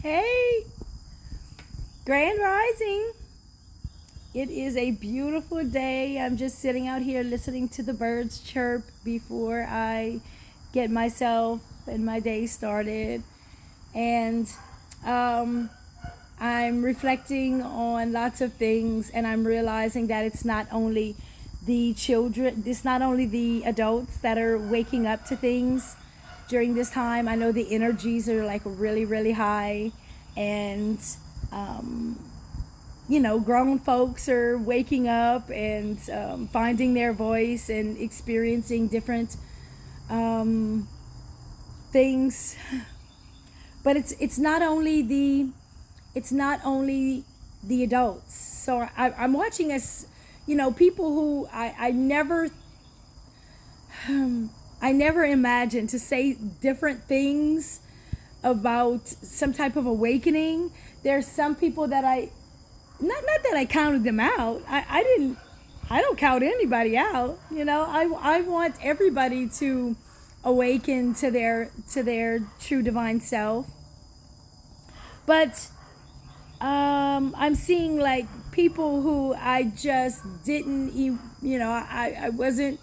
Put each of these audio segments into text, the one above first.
Hey, Grand Rising. It is a beautiful day. I'm just sitting out here listening to the birds chirp before I get myself and my day started. And um, I'm reflecting on lots of things, and I'm realizing that it's not only the children, it's not only the adults that are waking up to things during this time. I know the energies are like really, really high, and um, grown folks are waking up and finding their voice and experiencing different um, things. But it's not only the adults. So I'm watching us, people who I never imagined to say different things about some type of awakening. There's some people that not that I counted them out. I don't count anybody out. I want everybody to awaken to their true divine self. But I'm seeing like people who I just didn't, I wasn't,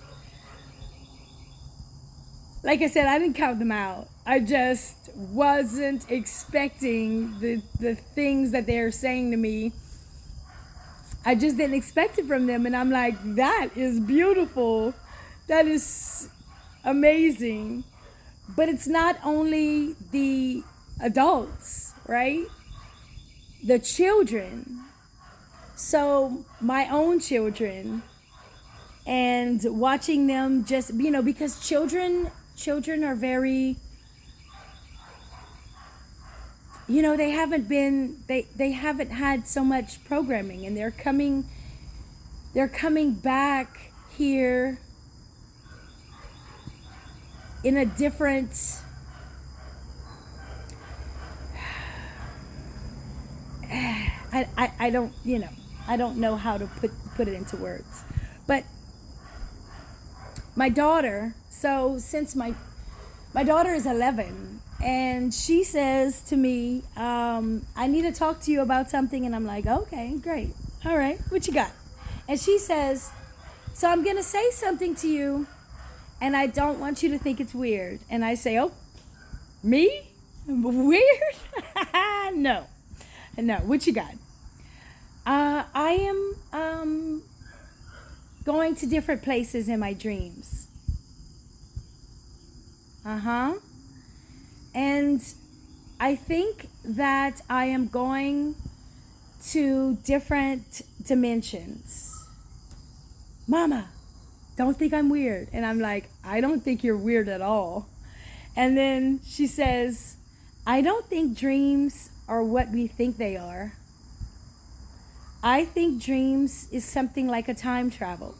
like I said, I didn't count them out. I just wasn't expecting the things that they're saying to me. I just didn't expect it from them. And I'm like, that is beautiful. That is amazing. But it's not only the adults, right? The children. So my own children, and watching them just, because children are very, they haven't had so much programming, and they're coming back here in a different, I don't, I don't know how to put it into words. But my daughter, so since my daughter is 11, and she says to me, I need to talk to you about something. And I'm like, okay, great. All right, what you got? And she says, so I'm going to say something to you, and I don't want you to think it's weird. And I say, oh, me? Weird? No. No, what you got? I am going to different places in my dreams. And I think that I am going to different dimensions. Mama, don't think I'm weird. And I'm like, I don't think you're weird at all. And then she says, I don't think dreams are what we think they are. I think dreams is something like a time travel.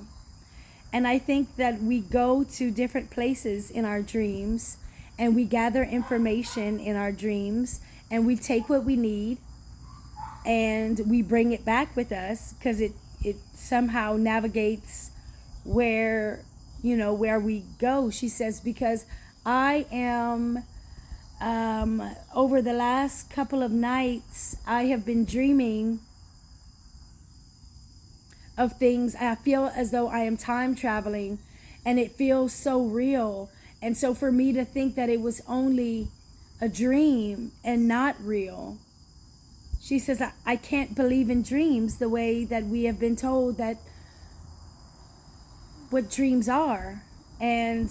And I think that we go to different places in our dreams, and we gather information in our dreams, and we take what we need and we bring it back with us, because it somehow navigates where we go. She says, because I am over the last couple of nights, I have been dreaming of things. I feel as though I am time traveling, and it feels so real. And so for me to think that it was only a dream and not real, she says, I can't believe in dreams the way that we have been told that what dreams are. And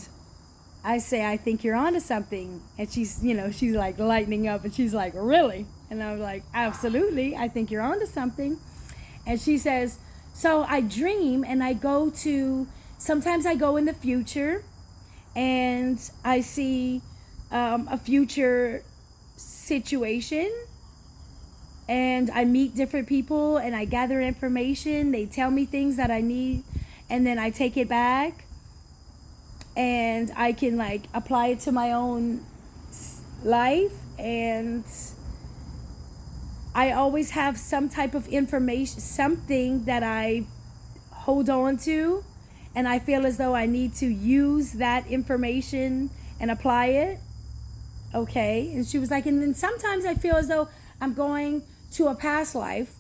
I say, I think you're onto something. And she's like lightening up, and she's like, really? And I was like, absolutely, I think you're onto something. And she says, so I dream, and sometimes I go in the future, and I see a future situation, and I meet different people, and I gather information. They tell me things that I need, and then I take it back, and I can like apply it to my own life. And I always have some type of information, something that I hold on to, and I feel as though I need to use that information and apply it. Okay. And she was like, and then sometimes I feel as though I'm going to a past life.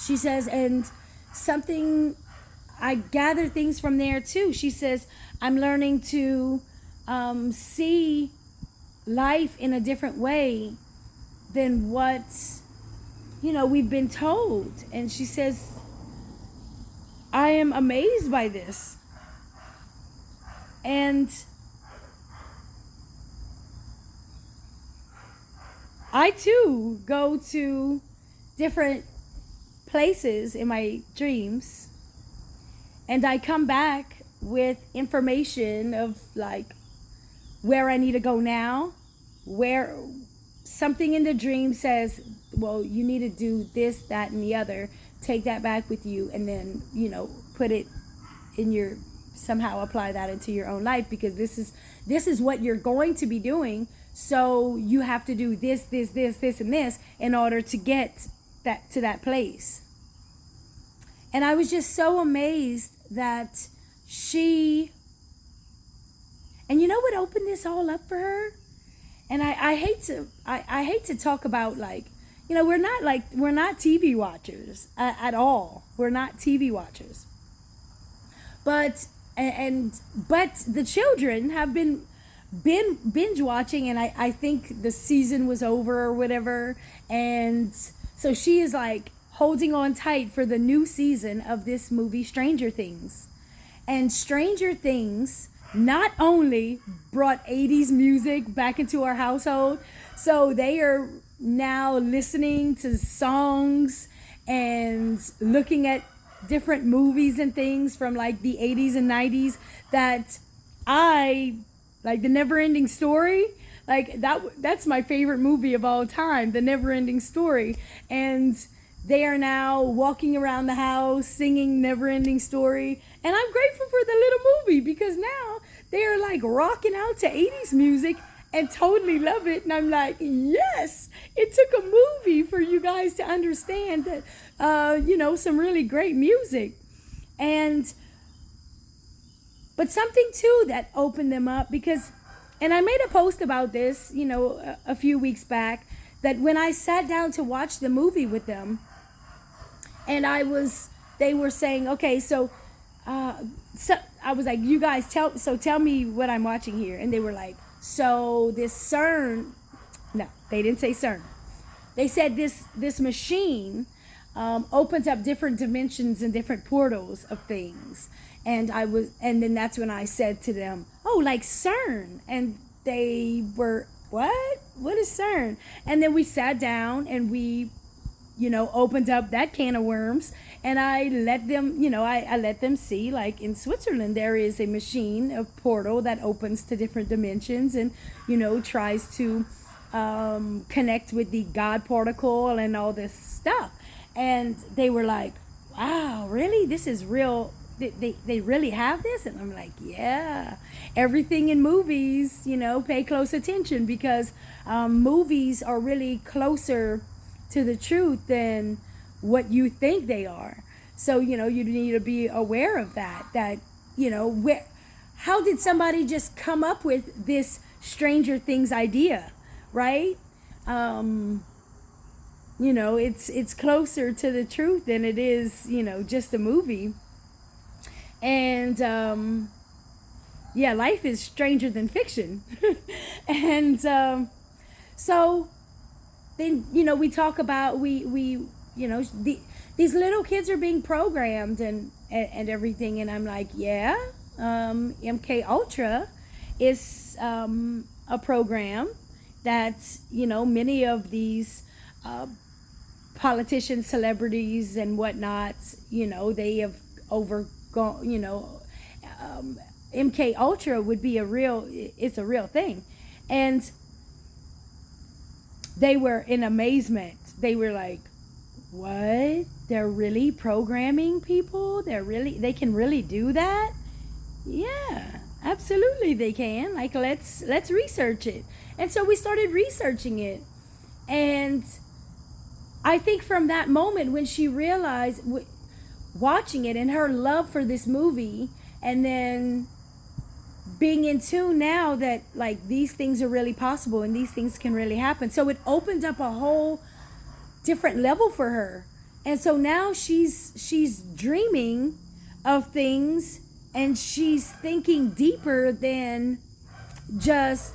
She says, and something, I gather things from there too. She says, I'm learning to see life in a different way than what, we've been told. And she says, I am amazed by this. And I too go to different places in my dreams, and I come back with information of like where I need to go now, where something in the dream says, well, you need to do this, that, and the other. Take that back with you, and then, put it in your, somehow apply that into your own life, because this is what you're going to be doing. So you have to do this, and this in order to get that to that place. And I was just so amazed that she, and you know what opened this all up for her? And I hate to talk about, like, we're not TV watchers at all. We're not TV watchers. But the children have been binge watching, and I think the season was over or whatever, and so she is like holding on tight for the new season of this movie Stranger Things. And Stranger Things not only brought 80s music back into our household, so they are now listening to songs and looking at different movies and things from like the 80s and 90s that I like. The Never-Ending Story, like that's my favorite movie of all time, The Never-Ending Story. And they are now walking around the house singing Never-Ending Story, and I'm grateful for the little movie, because now they are like rocking out to 80s music and totally love it. And I'm like, yes, it took a movie for you guys to understand that, some really great music. But something too that opened them up, because, and I made a post about this, a few weeks back, that when I sat down to watch the movie with them, and they were saying, okay, so I was like, you guys tell me what I'm watching here. And they were like, so this CERN, no, they didn't say CERN. They said this machine opens up different dimensions and different portals of things. And then that's when I said to them, oh, like CERN. And they were, what is CERN? And then we sat down and we, opened up that can of worms, and I let them, I let them see, like in Switzerland, there is a machine, a portal that opens to different dimensions and, tries to connect with the God particle and all this stuff. And they were like, wow, really? This is real. They really have this? And I'm like, yeah, everything in movies, pay close attention, because movies are really closer to the truth than what you think they are. So, you need to be aware of that, how did somebody just come up with this Stranger Things idea, right? It's closer to the truth than it is, just a movie. And life is stranger than fiction. And so then, we talk about these little kids are being programmed and everything. And I'm like, yeah, MK Ultra is a program that, many of these politicians, celebrities and whatnot, they have overgone, MK Ultra would be it's a real thing. And they were in amazement. They were like, what? They're really programming people? They can really do that? Yeah, absolutely they can. Like, let's research it. And so we started researching it. And I think from that moment when she realized, watching it, and her love for this movie, and then being in tune now that like these things are really possible and these things can really happen. So it opened up a whole different level for her. And so now she's dreaming of things, and she's thinking deeper than just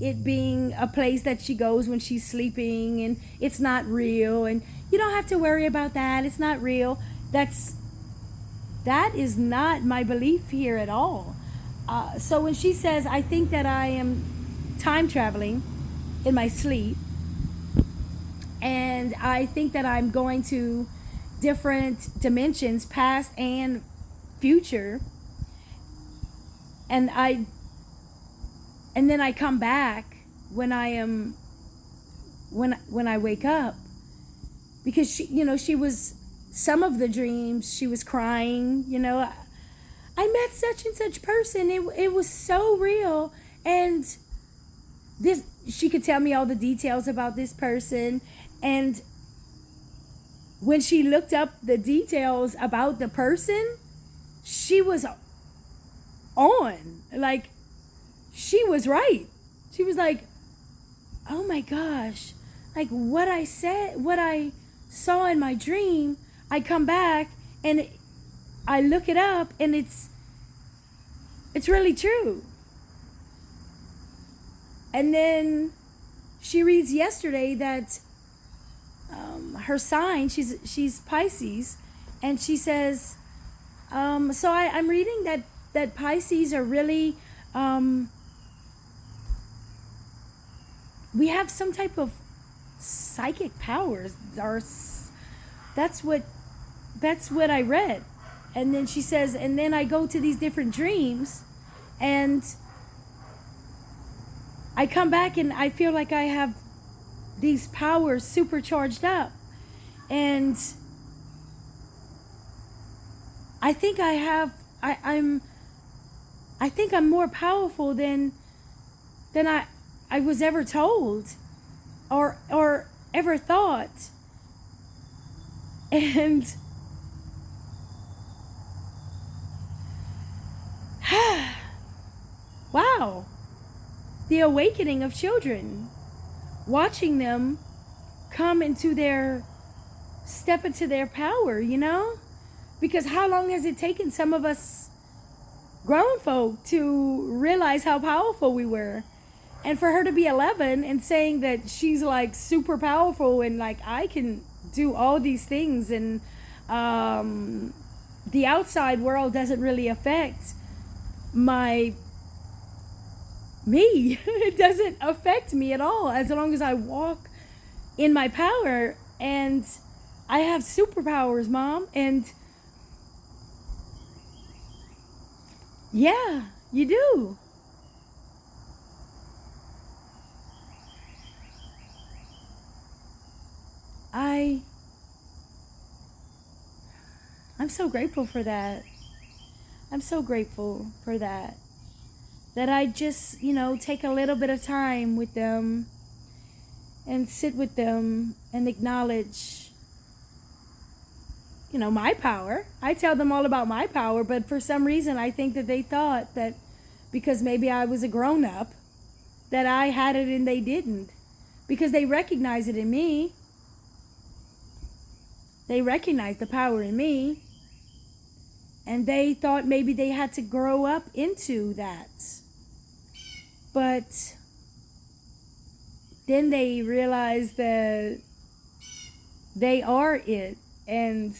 it being a place that she goes when she's sleeping and it's not real, and you don't have to worry about that, it's not real. That is not my belief here at all. So when she says, I think that I am time traveling in my sleep, and I think that I'm going to different dimensions, past and future, and then I come back when I am when I wake up, because she was, some of the dreams she was crying, I met such and such person, it was so real, and this, she could tell me all the details about this person. And when she looked up the details about the person, she was on, like, she was right. She was like, oh my gosh, like what I said, what I saw in my dream, I come back and I look it up, and it's really true. And then she reads yesterday that her sign, she's Pisces, and she says, so I'm reading that Pisces are really, we have some type of psychic powers, or that's what I read. And then she says, and then I go to these different dreams, and I come back and I feel like I have these powers supercharged up, and I think I think I'm more powerful than I was ever told or ever thought. And wow, the awakening of children, watching them step into their power, because how long has it taken some of us grown folk to realize how powerful we were? And for her to be 11 and saying that she's like super powerful and like, I can do all these things, and the outside world doesn't really affect me. It doesn't affect me at all, as long as I walk in my power, and I have superpowers, Mom. And yeah, you do. I'm so grateful for that. I'm so grateful for that. That I just, take a little bit of time with them and sit with them and acknowledge, my power. I tell them all about my power, but for some reason I think that they thought that because maybe I was a grown-up that I had it and they didn't, because they recognize it in me. They recognize the power in me, and they thought maybe they had to grow up into that. But then they realize that they are it, and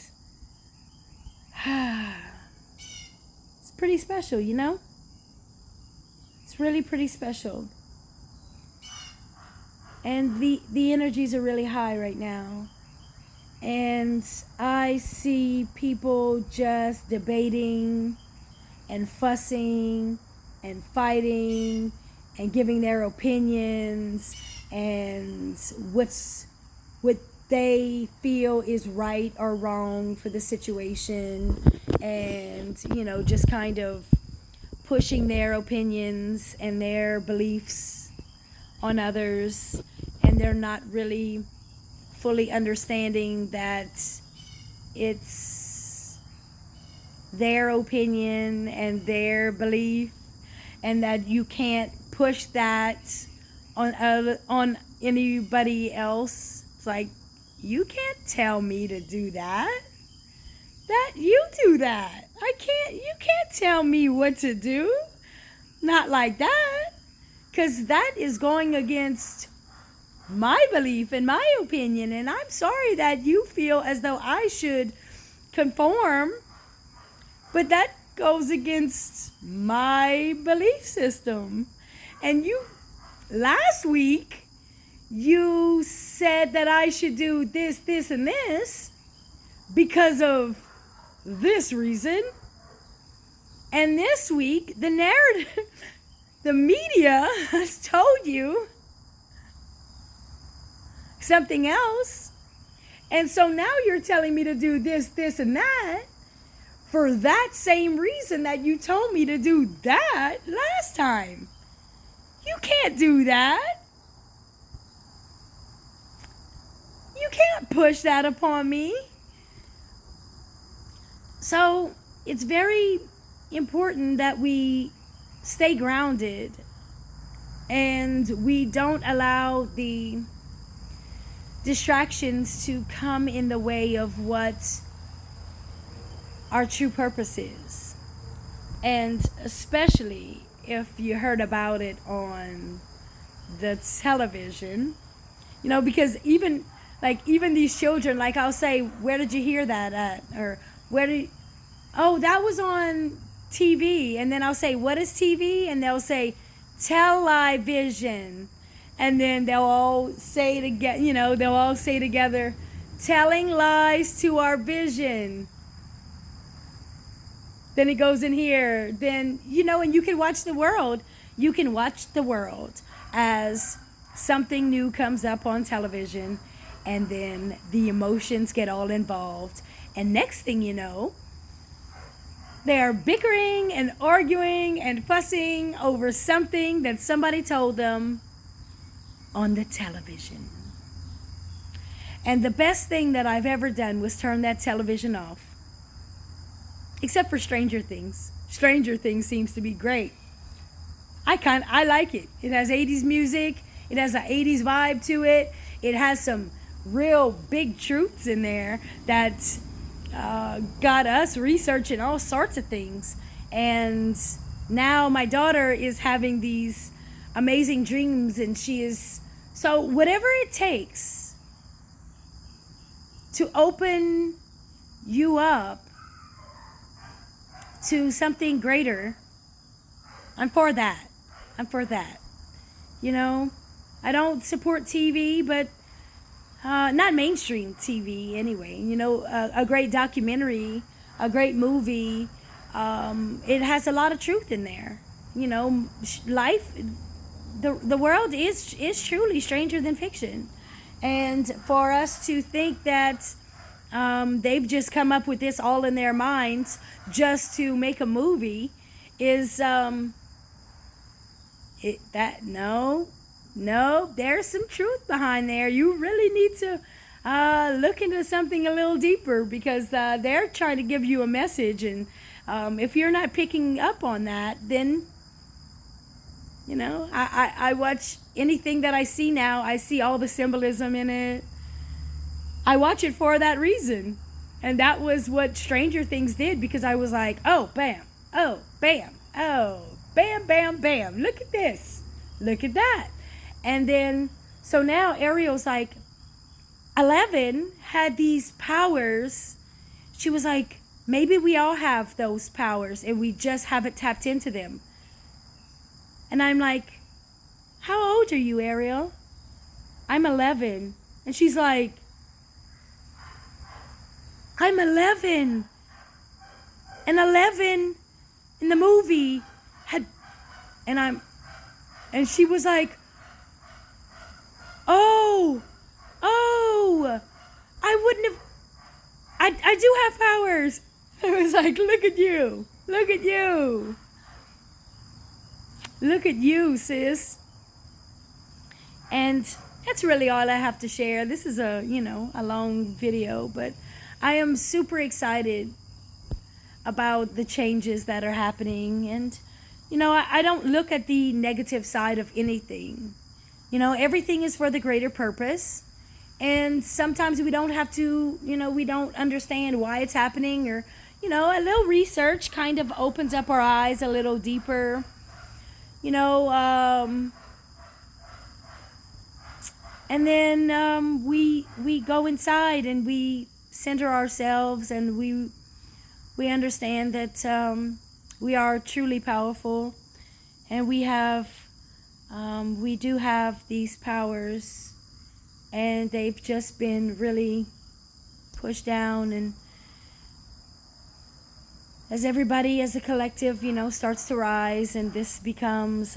it's pretty special, It's really pretty special. And the energies are really high right now. And I see people just debating and fussing and fighting and giving their opinions and what they feel is right or wrong for the situation, and just kind of pushing their opinions and their beliefs on others, and they're not really fully understanding that it's their opinion and their belief. and that you can't push that on anybody else. It's like, you can't tell me to do that. That you do that. You can't tell me what to do. Not like that. Because that is going against my belief and my opinion. And I'm sorry that you feel as though I should conform. But that goes against my belief system. And last week, you said that I should do this, this, and this because of this reason. And this week, the narrative, the media has told you something else. And so now you're telling me to do this, this, and that for that same reason that you told me to do that last time. You can't do that. You can't push that upon me. So it's very important that we stay grounded and we don't allow the distractions to come in the way of what our true purpose is. And especially if you heard about it on the television, because even these children, like I'll say, where did you hear that at? Or that was on TV. And then I'll say, what is TV? And they'll say, television. And then they'll all say together, telling lies to our vision. Then it goes in here. Then, and you can watch the world. You can watch the world as something new comes up on television. And then the emotions get all involved. And next thing you know, they are bickering and arguing and fussing over something that somebody told them on the television. And the best thing that I've ever done was turn that television off. Except for Stranger Things. Stranger Things seems to be great. I like it. It has 80s music. It has an 80s vibe to it. It has some real big truths in there that got us researching all sorts of things. And now my daughter is having these amazing dreams, and so whatever it takes to open you up to something greater, I'm for that. I don't support TV, but not mainstream TV anyway. A great documentary, a great movie, it has a lot of truth in there. Life, the world is truly stranger than fiction. And for us to think that they've just come up with this all in their minds just to make a movie is no, there's some truth behind there. You really need to look into something a little deeper, because they're trying to give you a message, and if you're not picking up on that, then I watch anything that I see now. I see all the symbolism in it. I watch it for that reason. And that was what Stranger Things did, because I was like, oh, bam, oh, bam, oh, bam, bam, bam. Look at this. Look at that. And then, so now Ariel's like, 11 had these powers. She was like, maybe we all have those powers and we just haven't tapped into them. And I'm like, how old are you, Ariel? I'm 11. And she's like, I'm 11. And 11 in the movie had, and she was like, oh, I wouldn't have, I do have powers. I was like, look at you, sis. And that's really all I have to share. This is a long video, but I am super excited about the changes that are happening. And I don't look at the negative side of anything. Everything is for the greater purpose. And sometimes we don't have to, we don't understand why it's happening, or, a little research kind of opens up our eyes a little deeper. you know, um, and then we go inside and we center ourselves, and we understand that we are truly powerful, and we do have these powers, and they've just been really pushed down. And as everybody as a collective starts to rise, and this becomes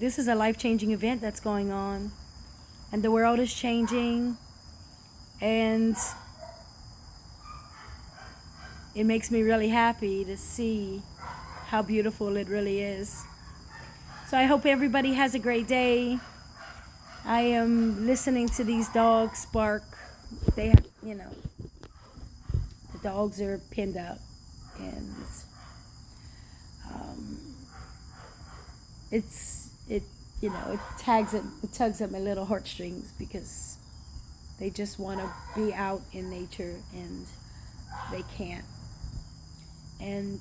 this is a life-changing event that's going on, and the world is changing, and it makes me really happy to see how beautiful it really is. So I hope everybody has a great day. I am listening to these dogs bark. They have, the dogs are pinned up, and it tugs at my little heartstrings, because they just want to be out in nature and they can't. And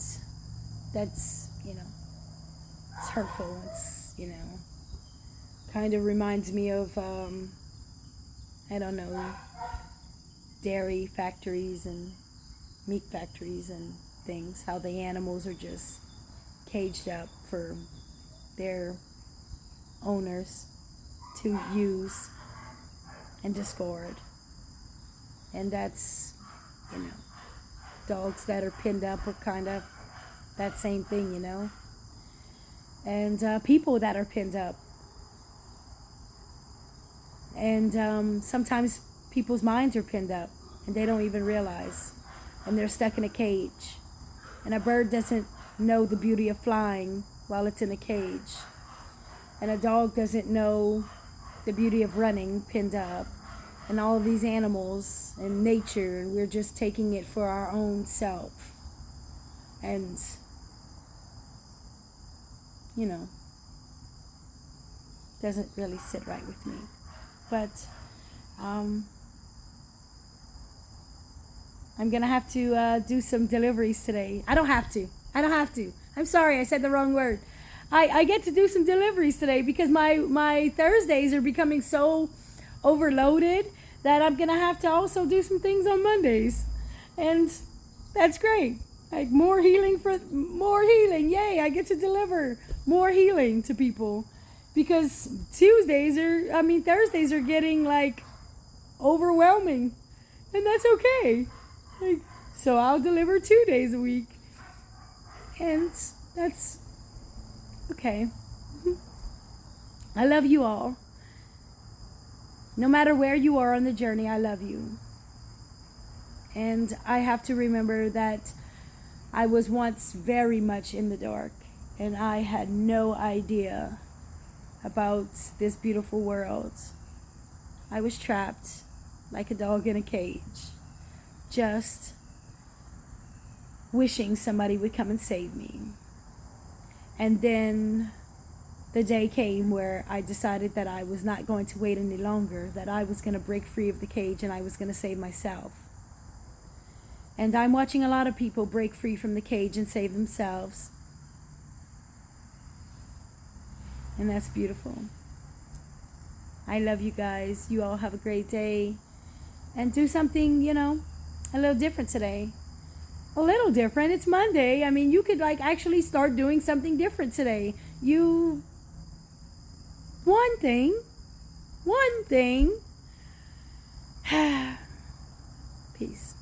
that's, it's hurtful. It's, kind of reminds me of, I don't know, dairy factories and meat factories and things, how the animals are just caged up for their owners to use and discard. And that's, dogs that are pinned up are kind of that same thing, and people that are pinned up. And sometimes people's minds are pinned up and they don't even realize, and they're stuck in a cage. And a bird doesn't know the beauty of flying while it's in a cage, and a dog doesn't know the beauty of running pinned up, and all of these animals and nature, and we're just taking it for our own self. And doesn't really sit right with me. But I'm gonna have to do some deliveries today. I don't have to. I'm sorry, I said the wrong word. I get to do some deliveries today because my Thursdays are becoming so overloaded that I'm gonna have to also do some things on Mondays. And that's great. Like more healing. Yay, I get to deliver more healing to people, because Thursdays are getting like overwhelming, and that's okay. So I'll deliver 2 days a week, and that's okay. I love you all. No matter where you are on the journey, I love you. And I have to remember that I was once very much in the dark, and I had no idea about this beautiful world. I was trapped like a dog in a cage, just wishing somebody would come and save me. And then the day came where I decided that I was not going to wait any longer, that I was going to break free of the cage, and I was going to save myself. And I'm watching a lot of people break free from the cage and save themselves. And that's beautiful. I love you guys. You all have a great day. And do something, a little different today. A little different. It's Monday. I mean, you could actually start doing something different today. One thing. Peace.